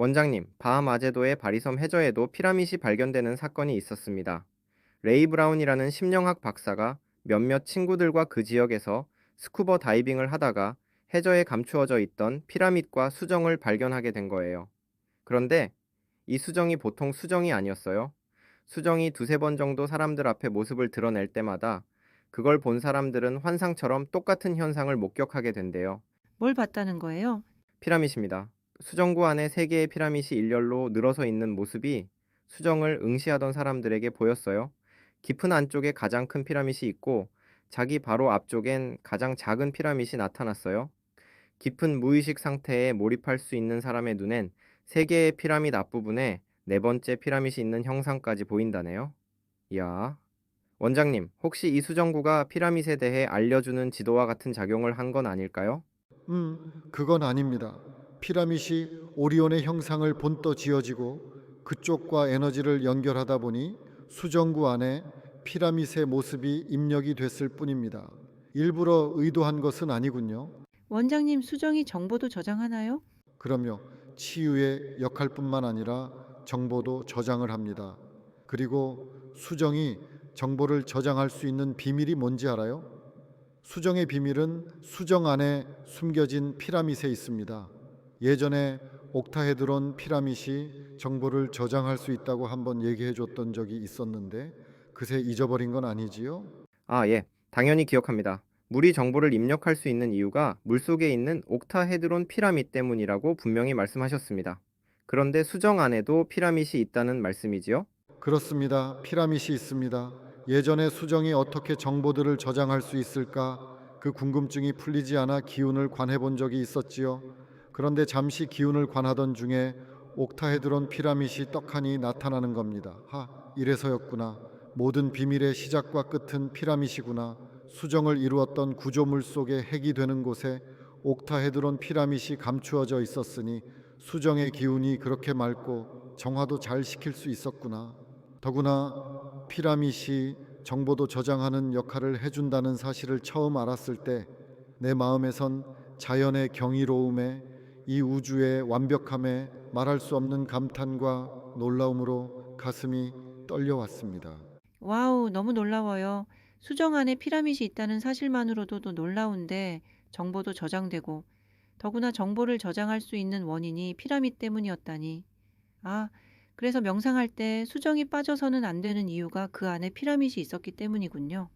원장님, 바하마제도의 바리섬 해저에도 피라밋이 발견되는 사건이 있었습니다. 레이 브라운이라는 심령학 박사가 몇몇 친구들과 그 지역에서 스쿠버 다이빙을 하다가 해저에 감추어져 있던 피라밋과 수정을 발견하게 된 거예요. 그런데 이 수정이 보통 수정이 아니었어요. 수정이 두세 번 정도 사람들 앞에 모습을 드러낼 때마다 그걸 본 사람들은 환상처럼 똑같은 현상을 목격하게 된대요. 뭘 봤다는 거예요? 피라밋입니다. 수정구 안에 세 개의 피라밋이 일렬로 늘어서 있는 모습이 수정을 응시하던 사람들에게 보였어요. 깊은 안쪽에 가장 큰 피라밋이 있고 자기 바로 앞쪽엔 가장 작은 피라밋이 나타났어요. 깊은 무의식 상태에 몰입할 수 있는 사람의 눈엔 세 개의 피라밋 앞부분에 네 번째 피라밋이 있는 형상까지 보인다네요. 이야. 원장님, 혹시 이 수정구가 피라밋에 대해 알려주는 지도와 같은 작용을 한 건 아닐까요? 그건 아닙니다. 피라밋이 오리온의 형상을 본떠 지어지고 그쪽과 에너지를 연결하다 보니 수정구 안에 피라밋의 모습이 입력이 됐을 뿐입니다. 일부러 의도한 것은 아니군요. 원장님, 수정이 정보도 저장하나요? 그럼요. 치유의 역할뿐만 아니라 정보도 저장을 합니다. 그리고 수정이 정보를 저장할 수 있는 비밀이 뭔지 알아요? 수정의 비밀은 수정 안에 숨겨진 피라밋에 있습니다. 예전에 옥타헤드론 피라밋이 정보를 저장할 수 있다고 한번 얘기해 줬던 적이 있었는데 그새 잊어버린 건 아니지요? 아, 예. 당연히 기억합니다. 물이 정보를 입력할 수 있는 이유가 물속에 있는 옥타헤드론 피라밋 때문이라고 분명히 말씀하셨습니다. 그런데 수정 안에도 피라밋이 있다는 말씀이지요? 그렇습니다. 피라밋이 있습니다. 예전에 수정이 어떻게 정보들을 저장할 수 있을까? 그 궁금증이 풀리지 않아 기운을 관해 본 적이 있었지요. 그런데 잠시 기운을 관하던 중에 옥타헤드론 피라밋이 떡하니 나타나는 겁니다. 이래서였구나. 모든 비밀의 시작과 끝은 피라밋이구나. 수정을 이루었던 구조물 속의 핵이 되는 곳에 옥타헤드론 피라밋이 감추어져 있었으니 수정의 기운이 그렇게 맑고 정화도 잘 시킬 수 있었구나. 더구나 피라밋이 정보도 저장하는 역할을 해준다는 사실을 처음 알았을 때 내 마음에선 자연의 경이로움에 이 우주의 완벽함에 말할 수 없는 감탄과 놀라움으로 가슴이 떨려왔습니다. 와우, 너무 놀라워요. 수정 안에 피라밋이 있다는 사실만으로도 놀라운데 정보도 저장되고 더구나 정보를 저장할 수 있는 원인이 피라밋 때문이었다니. 아, 그래서 명상할 때 수정이 빠져서는 안 되는 이유가 그 안에 피라밋이 있었기 때문이군요.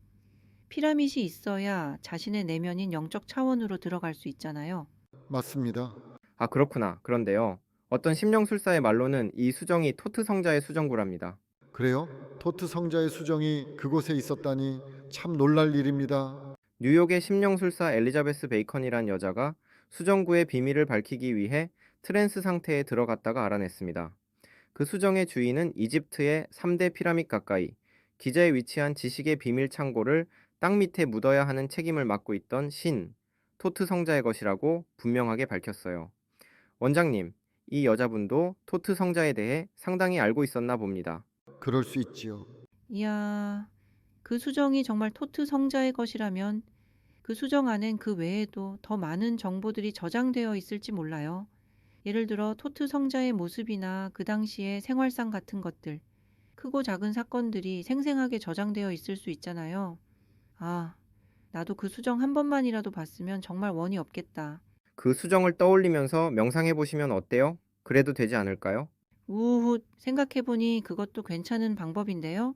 피라밋이 있어야 자신의 내면인 영적 차원으로 들어갈 수 있잖아요. 맞습니다. 아, 그렇구나. 그런데요. 어떤 심령술사의 말로는 이 수정이 토트 성자의 수정구랍니다. 그래요? 토트 성자의 수정이 그곳에 있었다니 참 놀랄 일입니다. 뉴욕의 심령술사 엘리자베스 베이컨이란 여자가 수정구의 비밀을 밝히기 위해 트랜스 상태에 들어갔다가 알아냈습니다. 그 수정의 주인은 이집트의 3대 피라밋 가까이 기자에 위치한 지식의 비밀 창고를 땅 밑에 묻어야 하는 책임을 맡고 있던 토트 성자의 것이라고 분명하게 밝혔어요. 원장님, 이 여자분도 토트 성자에 대해 상당히 알고 있었나 봅니다. 그럴 수 있지요. 이야, 그 수정이 정말 토트 성자의 것이라면 그 수정 안엔 그 외에도 더 많은 정보들이 저장되어 있을지 몰라요. 예를 들어 토트 성자의 모습이나 그 당시의 생활상 같은 것들, 크고 작은 사건들이 생생하게 저장되어 있을 수 있잖아요. 아, 나도 그 수정 한 번만이라도 봤으면 정말 원이 없겠다. 그 수정을 떠올리면서 명상해 보시면 어때요? 그래도 되지 않을까요? 우후, 생각해보니 그것도 괜찮은 방법인데요.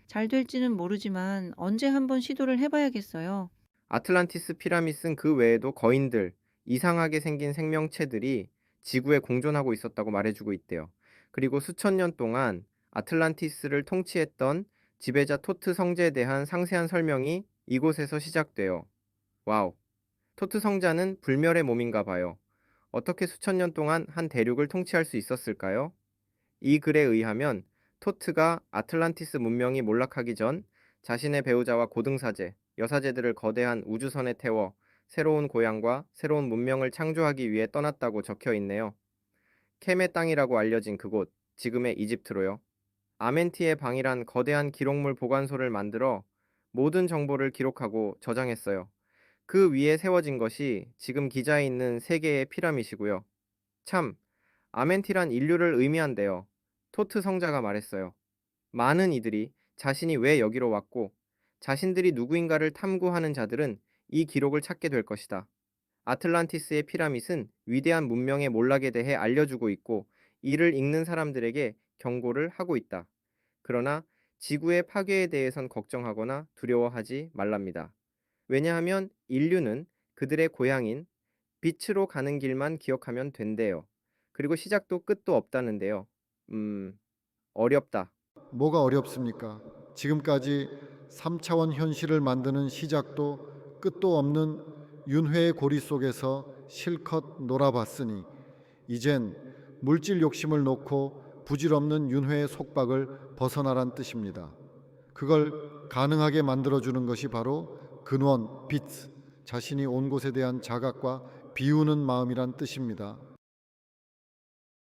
잘 될지는 모르지만 언제 한번 시도를 해봐야겠어요. 아틀란티스 피라미드는 그 외에도 거인들, 이상하게 생긴 생명체들이 지구에 공존하고 있었다고 말해주고 있대요. 그리고 수천 년 동안 아틀란티스를 통치했던 지배자 토트 성제에 대한 상세한 설명이 이곳에서 시작돼요. 와우. 토트 성자는 불멸의 몸인가 봐요. 어떻게 수천 년 동안 한 대륙을 통치할 수 있었을까요? 이 글에 의하면 토트가 아틀란티스 문명이 몰락하기 전 자신의 배우자와 고등사제, 여사제들을 거대한 우주선에 태워 새로운 고향과 새로운 문명을 창조하기 위해 떠났다고 적혀 있네요. 캠의 땅이라고 알려진 그곳, 지금의 이집트로요. 아멘티의 방이란 거대한 기록물 보관소를 만들어 모든 정보를 기록하고 저장했어요. 그 위에 세워진 것이 지금 기자에 있는 세 개의 피라밋이고요. 참, 아멘티란 인류를 의미한대요. 토트 성자가 말했어요. 많은 이들이 자신이 왜 여기로 왔고 자신들이 누구인가를 탐구하는 자들은 이 기록을 찾게 될 것이다. 아틀란티스의 피라밋은 위대한 문명의 몰락에 대해 알려주고 있고 이를 읽는 사람들에게 경고를 하고 있다. 그러나 지구의 파괴에 대해선 걱정하거나 두려워하지 말랍니다. 왜냐하면 인류는 그들의 고향인 빛으로 가는 길만 기억하면 된대요. 그리고 시작도 끝도 없다는데요. 어렵다. 뭐가 어렵습니까? 지금까지 3차원 현실을 만드는 시작도 끝도 없는 윤회의 고리 속에서 실컷 놀아봤으니 이젠 물질 욕심을 놓고 부질없는 윤회의 속박을 벗어나란 뜻입니다. 그걸 가능하게 만들어주는 것이 바로 근원, 빛, 자신이 온 곳에 대한 자각과 비우는 마음이란 뜻입니다.